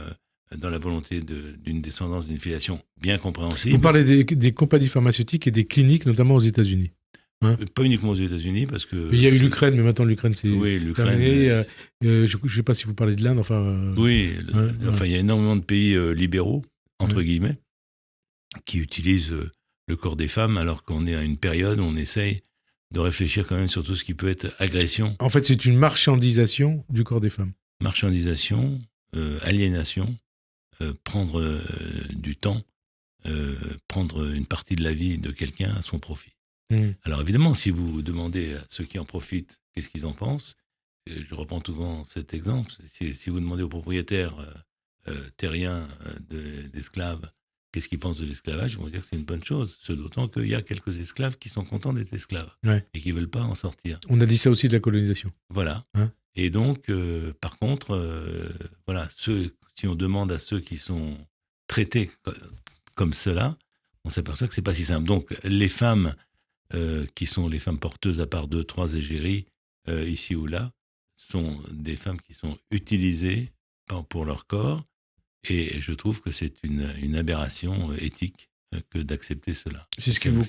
[SPEAKER 3] dans la volonté d'une descendance, d'une filiation bien compréhensible.
[SPEAKER 2] Vous parlez des compagnies pharmaceutiques et des cliniques, notamment aux États-Unis. Hein,
[SPEAKER 3] pas uniquement aux États-Unis, parce que...
[SPEAKER 2] Il y a eu l'Ukraine, mais maintenant l'Ukraine, c'est terminé. Je ne sais pas si vous parlez de l'Inde, enfin...
[SPEAKER 3] Oui, il y a énormément de pays libéraux, entre guillemets, qui utilisent le corps des femmes, alors qu'on est à une période où on essaye de réfléchir quand même sur tout ce qui peut être agression.
[SPEAKER 2] En fait, c'est une marchandisation du corps des femmes.
[SPEAKER 3] Marchandisation, aliénation, prendre du temps, prendre une partie de la vie de quelqu'un à son profit. Alors évidemment, si vous demandez à ceux qui en profitent qu'est-ce qu'ils en pensent, je reprends souvent cet exemple, si vous demandez aux propriétaires terriens d'esclaves qu'est-ce qu'ils pensent de l'esclavage, ils vont dire que c'est une bonne chose, d'autant qu'il y a quelques esclaves qui sont contents d'être esclaves et qui ne veulent pas en sortir.
[SPEAKER 2] On a dit ça aussi de la colonisation.
[SPEAKER 3] Voilà. Et donc, par contre, si on demande à ceux qui sont traités comme cela, on s'aperçoit que ce n'est pas si simple. Donc, les femmes qui sont les femmes porteuses à part 2-3 égéries, ici ou là, sont des femmes qui sont utilisées pour leur corps. Et je trouve que c'est une aberration éthique que d'accepter cela.
[SPEAKER 2] C'est ce qui vous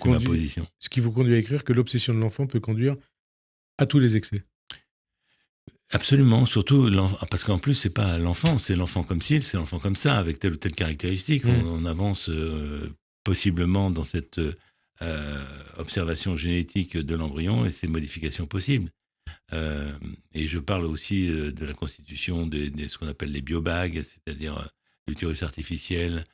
[SPEAKER 2] conduit à écrire que l'obsession de l'enfant peut conduire à tous les excès.
[SPEAKER 3] Absolument, surtout parce qu'en plus, c'est pas l'enfant, c'est l'enfant comme ci, c'est l'enfant comme ça, avec telle ou telle caractéristique. On avance possiblement dans cette observation génétique de l'embryon et ses modifications possibles. Et je parle aussi de la constitution de ce qu'on appelle les biobags, c'est-à-dire l'utérus artificiel.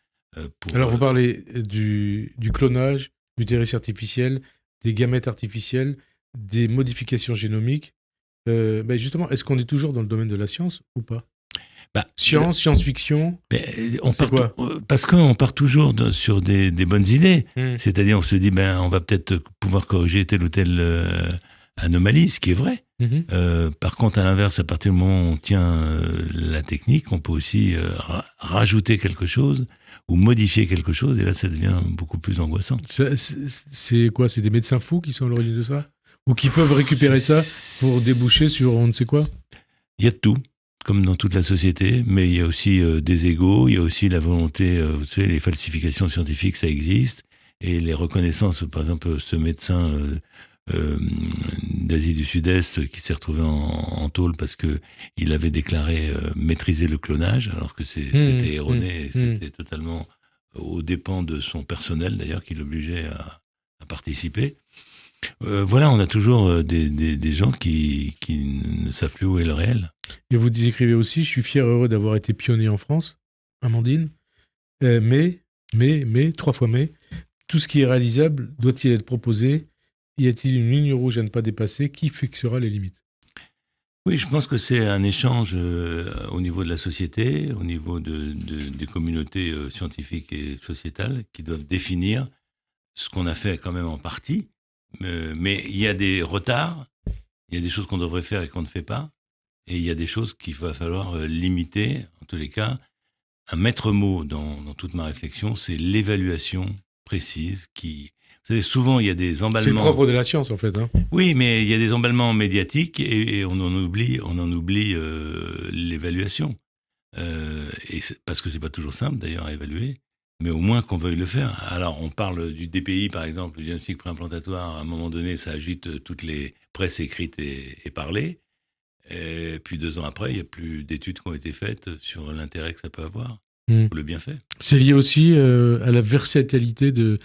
[SPEAKER 2] Alors vous parlez du clonage, l'utérus artificiel, des gamètes artificiels, des modifications génomiques. Justement, est-ce qu'on est toujours dans le domaine de la science ou pas ? Science-fiction,
[SPEAKER 3] parce qu'on part toujours sur des bonnes idées. C'est-à-dire, on se dit, on va peut-être pouvoir corriger telle ou telle anomalie, ce qui est vrai. Par contre, à l'inverse, à partir du moment où on tient la technique, on peut aussi rajouter quelque chose ou modifier quelque chose, et là, ça devient beaucoup plus angoissant.
[SPEAKER 2] C'est quoi ? C'est des médecins fous qui sont à l'origine de ça ? Ou qui peuvent récupérer ça pour déboucher sur on ne sait quoi ?
[SPEAKER 3] Il y a de tout, comme dans toute la société, mais il y a aussi des égos, il y a aussi la volonté, vous savez, les falsifications scientifiques, ça existe, et les reconnaissances, par exemple, ce médecin d'Asie du Sud-Est qui s'est retrouvé en tôle parce qu'il avait déclaré maîtriser le clonage, alors que c'était erroné, et c'était totalement aux dépens de son personnel, d'ailleurs, qui l'obligeait à participer. On a toujours des gens qui ne savent plus où est le réel.
[SPEAKER 2] Et vous écrivez aussi, je suis fier et heureux d'avoir été pionnier en France, Amandine, mais, 3 fois mais, tout ce qui est réalisable doit-il être proposé ? Y a-t-il une ligne rouge à ne pas dépasser ? Qui fixera les limites ?
[SPEAKER 3] Oui, je pense que c'est un échange au niveau de la société, au niveau des communautés scientifiques et sociétales qui doivent définir ce qu'on a fait quand même en partie. Mais il y a des retards, il y a des choses qu'on devrait faire et qu'on ne fait pas, et il y a des choses qu'il va falloir limiter. En tous les cas, un maître mot dans toute ma réflexion, c'est l'évaluation précise qui... Vous savez, souvent, il y a des emballements...
[SPEAKER 2] C'est le propre de la science, en fait.
[SPEAKER 3] Oui, mais il y a des emballements médiatiques et on en oublie l'évaluation. Parce que c'est pas toujours simple, d'ailleurs, à évaluer. Mais au moins qu'on veuille le faire. Alors, on parle du DPI, par exemple, du diagnostic préimplantatoire. À un moment donné, ça agite toutes les presses écrites et parlées. Et puis 2 ans après, il n'y a plus d'études qui ont été faites sur l'intérêt que ça peut avoir, ou le bienfait.
[SPEAKER 2] C'est lié aussi à la versatilité de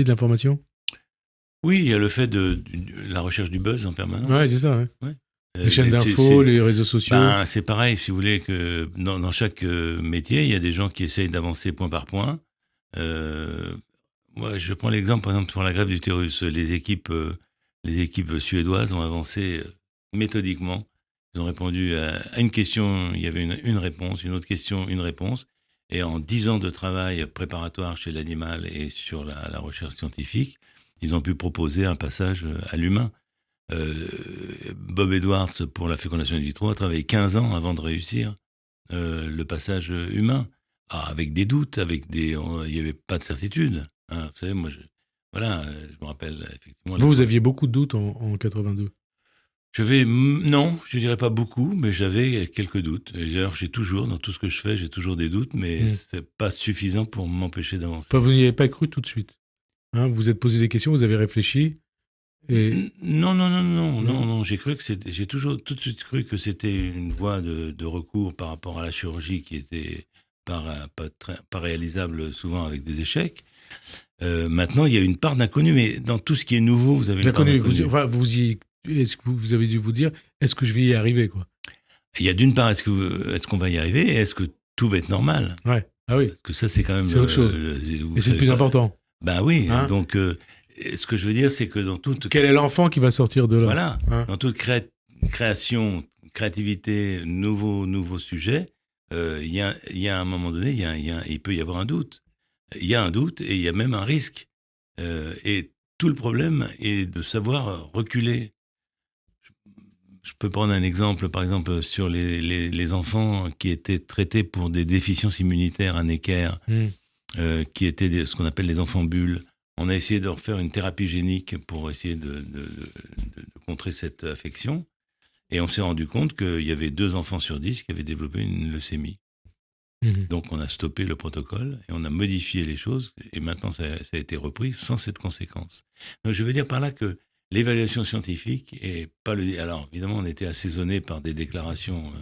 [SPEAKER 2] l'information ? Oui,
[SPEAKER 3] il y a le fait de la recherche du buzz en permanence.
[SPEAKER 2] Oui, c'est ça. Ouais. Les chaînes d'infos, les réseaux sociaux.
[SPEAKER 3] C'est pareil, si vous voulez, que dans chaque métier, il y a des gens qui essayent d'avancer point par point. Moi, je prends l'exemple, par exemple, pour la greffe d'utérus. Les équipes suédoises ont avancé méthodiquement. Ils ont répondu à une question, il y avait une réponse, une autre question, une réponse. Et en 10 ans de travail préparatoire chez l'animal et sur la recherche scientifique, ils ont pu proposer un passage à l'humain. Bob Edwards, pour la fécondation in vitro, a travaillé 15 ans avant de réussir le passage humain. Avec des doutes, il n'y avait pas de certitude. Vous savez, moi, je me rappelle effectivement...
[SPEAKER 2] Vous aviez beaucoup de doutes en 82 ?
[SPEAKER 3] Non, je dirais pas beaucoup, mais j'avais quelques doutes. Et d'ailleurs, dans tout ce que je fais, j'ai toujours des doutes, mais c'est pas suffisant pour m'empêcher d'avancer.
[SPEAKER 2] Vous n'y avez pas cru tout de suite. Vous vous êtes posé des questions, vous avez réfléchi. Et...
[SPEAKER 3] Non. J'ai toujours tout de suite cru que c'était une voie de recours par rapport à la chirurgie qui était pas réalisable souvent avec des échecs. Maintenant, il y a une part d'inconnu, mais dans tout ce qui est nouveau, vous avez une part d'inconnu.
[SPEAKER 2] Est-ce que vous avez dû vous dire, est-ce que je vais y arriver, quoi?
[SPEAKER 3] Il y a d'une part, est-ce qu'on va y arriver, et est-ce que tout va être normal?
[SPEAKER 2] Ouais. Ah oui.
[SPEAKER 3] Parce que ça, c'est quand même...
[SPEAKER 2] C'est autre chose. Et c'est le plus important.
[SPEAKER 3] Ben oui, donc ce que je veux dire, c'est que dans toute...
[SPEAKER 2] Quel est l'enfant qui va sortir de là?
[SPEAKER 3] Voilà, dans toute création, créativité, nouveau sujet, il y a un moment donné, il peut y avoir un doute. Il y a un doute et il y a même un risque. Et tout le problème est de savoir reculer. Je peux prendre un exemple, par exemple, sur les enfants qui étaient traités pour des déficiences immunitaires, un équerre, qui étaient ce qu'on appelle les enfants bulles. On a essayé de refaire une thérapie génique pour essayer de contrer cette affection. Et on s'est rendu compte qu'il y avait 2 enfants sur 10 qui avaient développé une leucémie. Donc on a stoppé le protocole et on a modifié les choses. Et maintenant, ça a été repris sans cette conséquence. Donc je veux dire par là que l'évaluation scientifique est pas le... Alors évidemment, on était assaisonné par des déclarations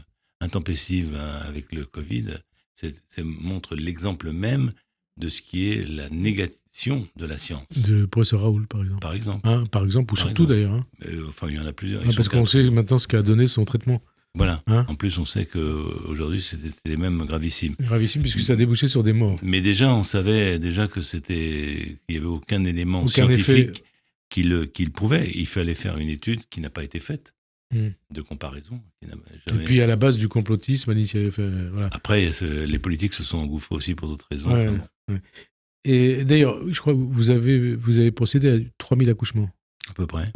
[SPEAKER 3] intempestives avec le Covid. Ça montre l'exemple même de ce qui est la négation de la science.
[SPEAKER 2] De professeur Raoul, par exemple. Par exemple, ou surtout d'ailleurs.
[SPEAKER 3] Enfin, il y en a plusieurs.
[SPEAKER 2] Parce qu'on sait maintenant ce qu'a donné son traitement.
[SPEAKER 3] Voilà. En plus, on sait qu'aujourd'hui, c'était même gravissime.
[SPEAKER 2] Gravissime, puisque ça a débouché sur des morts.
[SPEAKER 3] Mais déjà, on savait que qu'il n'y avait aucun élément scientifique qui le prouvait. Il fallait faire une étude qui n'a pas été faite. De comparaison.
[SPEAKER 2] Et puis à la base du complotisme, Alice avait fait... Voilà.
[SPEAKER 3] Après, les politiques se sont engouffrés aussi pour d'autres raisons.
[SPEAKER 2] Ouais, ouais. Et d'ailleurs, je crois que vous avez procédé à 3000 accouchements.
[SPEAKER 3] À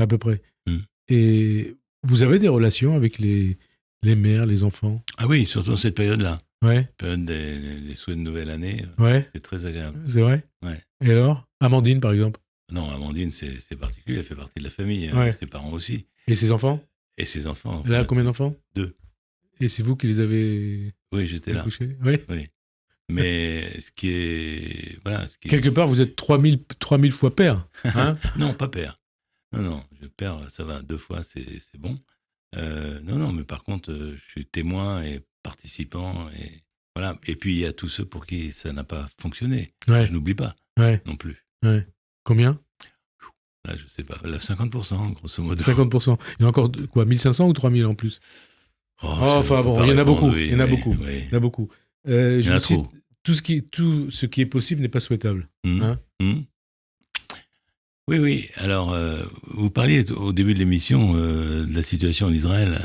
[SPEAKER 3] peu près.
[SPEAKER 2] Et vous avez des relations avec les mères, les enfants?
[SPEAKER 3] Ah oui, surtout dans cette période-là.
[SPEAKER 2] Ouais.
[SPEAKER 3] Période des souhaits de nouvelle année. C'est très agréable.
[SPEAKER 2] C'est vrai?
[SPEAKER 3] Ouais.
[SPEAKER 2] Et alors? Amandine, par exemple?
[SPEAKER 3] Non, Amandine, c'est particulier. Elle fait partie de la famille. Ses parents aussi.
[SPEAKER 2] Et ses enfants?
[SPEAKER 3] Et ses enfants.
[SPEAKER 2] Elle a combien d'enfants?
[SPEAKER 3] 2.
[SPEAKER 2] Et c'est vous qui les avez...
[SPEAKER 3] Oui, j'étais là. Oui. Mais ce qui est... Voilà,
[SPEAKER 2] quelque part, vous êtes 3000 fois père. Hein?
[SPEAKER 3] Non, pas père. Non, père, ça va. 2 fois, c'est bon. Non, mais par contre, je suis témoin et participant. Et, voilà. Et puis, il y a tous ceux pour qui ça n'a pas fonctionné. Je n'oublie pas non plus.
[SPEAKER 2] Combien?
[SPEAKER 3] Là, je sais pas, là, 50%, grosso modo.
[SPEAKER 2] 50%. Il y en a encore, 1500 ou 3000 en plus? Enfin bon, il y en a beaucoup. Il y en a beaucoup. Il y en a beaucoup.
[SPEAKER 3] Il y en a trop.
[SPEAKER 2] Tout ce qui est possible n'est pas souhaitable.
[SPEAKER 3] Oui. Alors, vous parliez au début de l'émission de la situation en Israël.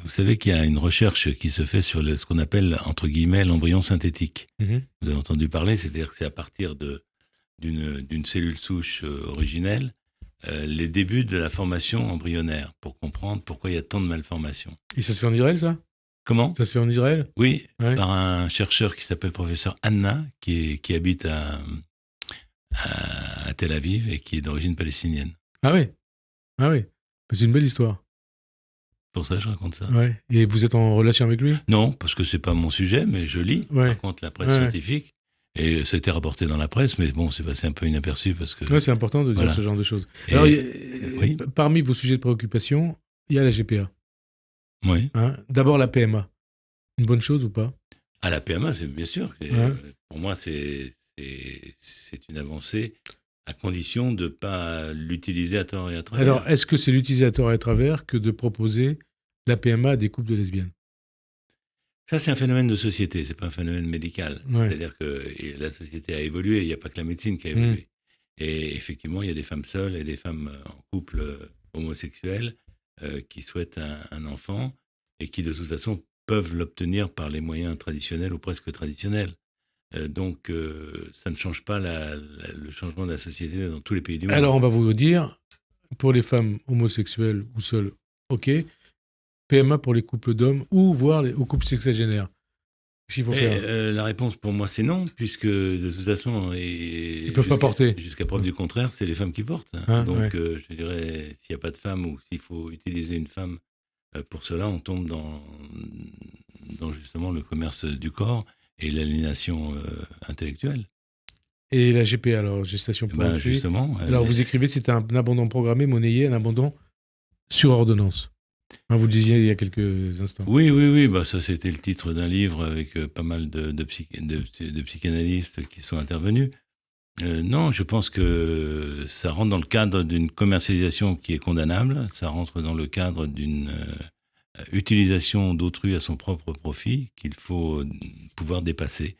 [SPEAKER 3] Vous savez qu'il y a une recherche qui se fait sur ce qu'on appelle, entre guillemets, l'embryon synthétique. Vous avez entendu parler, c'est-à-dire que c'est à partir d'une cellule souche originelle, les débuts de la formation embryonnaire, pour comprendre pourquoi il y a tant de malformations.
[SPEAKER 2] Et ça se fait en Israël, ça?
[SPEAKER 3] Comment?
[SPEAKER 2] Ça se fait en Israël?
[SPEAKER 3] Oui, par un chercheur qui s'appelle professeur Anna, qui habite à Tel Aviv et qui est d'origine palestinienne.
[SPEAKER 2] Ah oui. C'est une belle histoire.
[SPEAKER 3] Pour ça, je raconte ça.
[SPEAKER 2] Ouais. Et vous êtes en relation avec lui?
[SPEAKER 3] Non, parce que c'est pas mon sujet, mais je lis, par contre, la presse scientifique. Et ça a été rapporté dans la presse, mais bon, c'est passé un peu inaperçu parce que...
[SPEAKER 2] Oui, c'est important de dire ce genre de choses. Alors, parmi vos sujets de préoccupation, il y a la GPA.
[SPEAKER 3] Oui.
[SPEAKER 2] D'abord, la PMA. Une bonne chose ou pas?
[SPEAKER 3] La PMA, c'est bien sûr. Pour moi, c'est une avancée à condition de ne pas l'utiliser à tort et à travers.
[SPEAKER 2] Alors, est-ce que c'est l'utiliser à tort et à travers que de proposer la PMA à des couples de lesbiennes?
[SPEAKER 3] Ça, c'est un phénomène de société, c'est pas un phénomène médical. C'est-à-dire que la société a évolué, il n'y a pas que la médecine qui a évolué. Et effectivement, il y a des femmes seules et des femmes en couple homosexuel qui souhaitent un enfant et qui, de toute façon, peuvent l'obtenir par les moyens traditionnels ou presque traditionnels. Donc, ça ne change pas le changement de la société dans tous les pays du monde.
[SPEAKER 2] Alors, on va vous dire, pour les femmes homosexuelles ou seules, ok, PMA pour les couples d'hommes ou voire aux couples sexagénaires. Qu'est-ce qu'il faut faire?
[SPEAKER 3] La réponse pour moi, c'est non, puisque de toute façon,
[SPEAKER 2] Ils ne peuvent pas porter.
[SPEAKER 3] Jusqu'à preuve du contraire, c'est les femmes qui portent. Donc, je dirais, s'il n'y a pas de femme ou s'il faut utiliser une femme pour cela, on tombe dans justement le commerce du corps et l'aliénation intellectuelle.
[SPEAKER 2] Et la GPA, alors, gestation pour autrui.
[SPEAKER 3] Justement.
[SPEAKER 2] Alors, vous écrivez, c'est un abandon programmé, monnayé, un abandon sur ordonnance. Vous le disiez il y a quelques instants.
[SPEAKER 3] Oui. Ça, c'était le titre d'un livre avec pas mal de psychanalystes qui sont intervenus. Non, je pense que ça rentre dans le cadre d'une commercialisation qui est condamnable. Ça rentre dans le cadre d'une utilisation d'autrui à son propre profit qu'il faut pouvoir dépasser.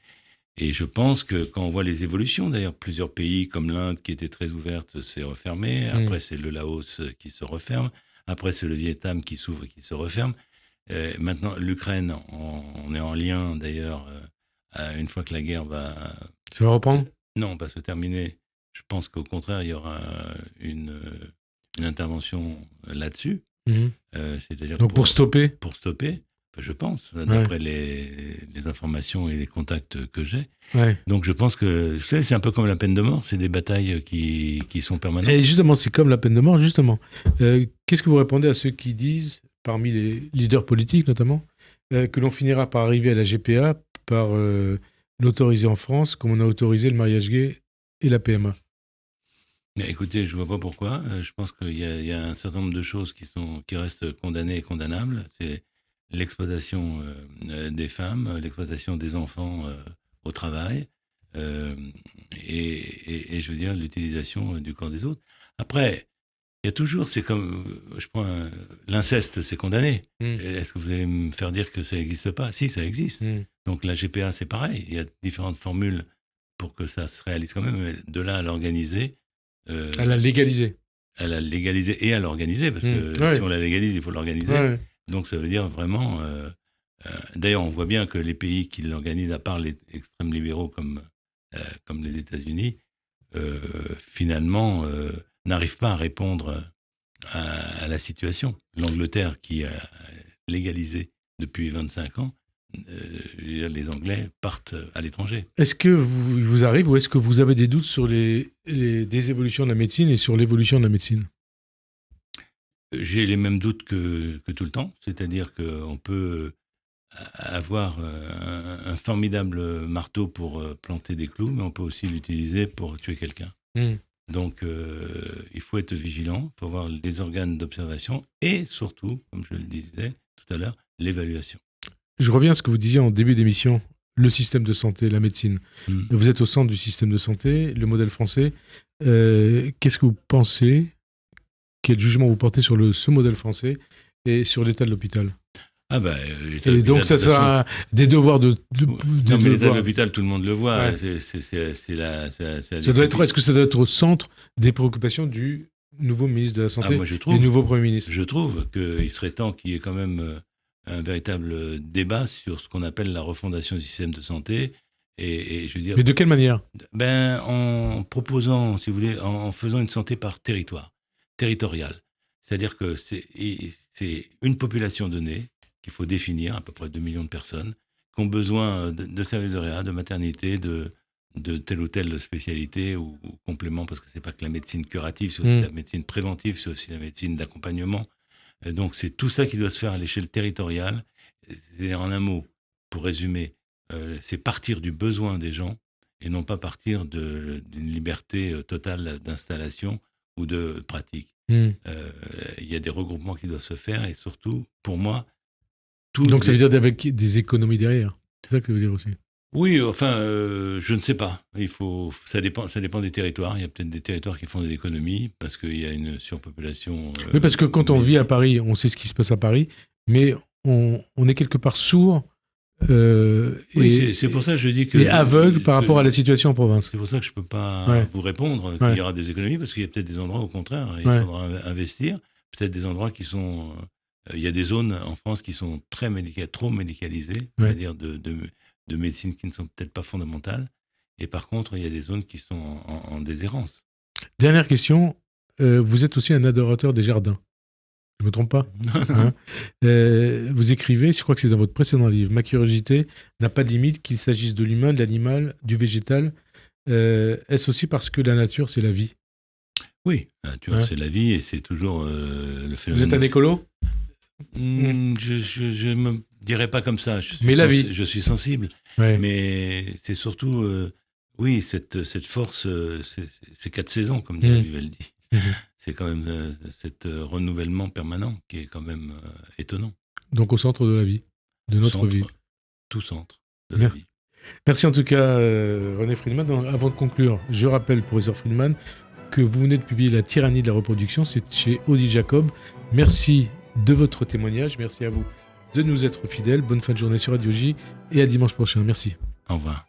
[SPEAKER 3] Et je pense que quand on voit les évolutions, d'ailleurs, plusieurs pays comme l'Inde qui était très ouverte s'est refermée. Après, c'est le Laos qui se referme. Après, c'est le Vietnam qui s'ouvre et qui se referme. Maintenant, l'Ukraine, on est en lien, d'ailleurs, une fois que la guerre va...
[SPEAKER 2] Ça va reprendre ?
[SPEAKER 3] Non, va se terminer. Je pense qu'au contraire, il y aura une intervention là-dessus. C'est-à-dire
[SPEAKER 2] donc pour stopper ?
[SPEAKER 3] Pour stopper, je pense, d'après les informations et les contacts que j'ai.
[SPEAKER 2] Ouais.
[SPEAKER 3] Donc je pense que, vous savez, c'est un peu comme la peine de mort, c'est des batailles qui sont permanentes.
[SPEAKER 2] Et justement, c'est comme la peine de mort, justement. Qu'est-ce que vous répondez à ceux qui disent, parmi les leaders politiques notamment, que l'on finira par arriver à la GPA, par l'autoriser en France, comme on a autorisé le mariage gay et la PMA ?
[SPEAKER 3] Mais écoutez, je ne vois pas pourquoi. Je pense qu'il y a un certain nombre de choses qui restent condamnées et condamnables. C'est l'exploitation des femmes, l'exploitation des enfants au travail, et je veux dire l'utilisation du corps des autres. Après, il y a toujours, c'est comme, je prends l'inceste, c'est condamné. Est-ce que vous allez me faire dire que ça n'existe pas ? Si, ça existe. Donc la GPA, c'est pareil. Il y a différentes formules pour que ça se réalise quand même. Mais de là à l'organiser...
[SPEAKER 2] à la légaliser.
[SPEAKER 3] À la légaliser et à l'organiser, parce que si on la légalise, il faut l'organiser. Ouais. Donc ça veut dire vraiment... d'ailleurs, on voit bien que les pays qui l'organisent, à part les extrêmes libéraux comme les États-Unis, finalement, n'arrivent pas à répondre à la situation. L'Angleterre, qui a légalisé depuis 25 ans, les Anglais partent à l'étranger.
[SPEAKER 2] Est-ce que vous arrive, ou est-ce que vous avez des doutes sur des évolutions de la médecine et sur l'évolution de la médecine ?
[SPEAKER 3] J'ai les mêmes doutes que tout le temps, c'est-à-dire qu'on peut avoir un formidable marteau pour planter des clous, mais on peut aussi l'utiliser pour tuer quelqu'un. Donc, il faut être vigilant, il faut avoir les organes d'observation et surtout, comme je le disais tout à l'heure, l'évaluation.
[SPEAKER 2] Je reviens à ce que vous disiez en début d'émission, le système de santé, la médecine. Vous êtes au centre du système de santé, le modèle français. Qu'est-ce que vous pensez ? Quel jugement vous portez sur ce modèle français et sur l'état de l'ôpital ?
[SPEAKER 3] Et
[SPEAKER 2] donc ça sera des devoirs de
[SPEAKER 3] non, mais l'état de l'hôpital, tout le monde le voit.
[SPEAKER 2] Ouais.
[SPEAKER 3] Ça
[SPEAKER 2] doit être. Est-ce que ça doit être au centre des préoccupations du nouveau ministre de la Santé, du nouveau Premier ministre ?
[SPEAKER 3] Je trouve qu'il serait temps qu'il y ait quand même un véritable débat sur ce qu'on appelle la refondation du système de santé. Et je veux dire.
[SPEAKER 2] Mais de quelle manière ?
[SPEAKER 3] En proposant, si vous voulez, en faisant une santé par territoriale. C'est-à-dire que c'est une population donnée qu'il faut définir, à peu près 2 millions de personnes, qui ont besoin de services de réa, de maternité, de telle ou telle spécialité ou complément, parce que c'est pas que la médecine curative, c'est aussi la médecine préventive, c'est aussi la médecine d'accompagnement. Donc c'est tout ça qui doit se faire à l'échelle territoriale. C'est-à-dire, en un mot, pour résumer, c'est partir du besoin des gens et non pas partir d'une liberté totale d'installation ou de pratique. Il y a des regroupements qui doivent se faire et surtout, pour moi,
[SPEAKER 2] donc ça veut dire avec des économies derrière. C'est ça que ça veut dire aussi.
[SPEAKER 3] Oui, enfin, je ne sais pas. Ça dépend des territoires. Il y a peut-être des territoires qui font des économies parce qu'il y a une surpopulation.
[SPEAKER 2] Oui, parce que quand on vit à Paris, on sait ce qui se passe à Paris, mais on est quelque part sourd.
[SPEAKER 3] Oui, c'est pour ça que je dis que...
[SPEAKER 2] Et aveugle par rapport à la situation en province.
[SPEAKER 3] C'est pour ça que je ne peux pas vous répondre qu'il y aura des économies, parce qu'il y a peut-être des endroits, au contraire, il faudra investir. Peut-être des endroits qui sont... Il y a des zones en France qui sont trop médicalisées, c'est-à-dire de médecine qui ne sont peut-être pas fondamentales. Et par contre, il y a des zones qui sont en déshérence.
[SPEAKER 2] Dernière question. Vous êtes aussi un adorateur des jardins. Je ne me trompe pas. Hein. Vous écrivez, je crois que c'est dans votre précédent livre, ma curiosité n'a pas de limite, qu'il s'agisse de l'humain, de l'animal, du végétal. Est-ce aussi parce que la nature, c'est la vie?
[SPEAKER 3] Oui, la nature, c'est la vie et c'est toujours le phénomène.
[SPEAKER 2] Vous êtes un écolo?
[SPEAKER 3] Je ne me dirais pas comme ça.
[SPEAKER 2] Mais la vie.
[SPEAKER 3] Je suis sensible. Ouais. Mais c'est surtout, oui, cette force, ces 4 saisons, comme dirait Vivaldi. C'est quand même cet renouvellement permanent qui est quand même étonnant.
[SPEAKER 2] Donc au centre de la vie, de notre vie.
[SPEAKER 3] Tout centre de la vie.
[SPEAKER 2] Merci en tout cas René Friedman. Avant de conclure, je rappelle, professeur Friedman, que vous venez de publier La tyrannie de la reproduction, c'est chez Odile Jacob. Merci de votre témoignage, merci à vous de nous être fidèles. Bonne fin de journée sur Radio J et à dimanche prochain. Merci.
[SPEAKER 3] Au revoir.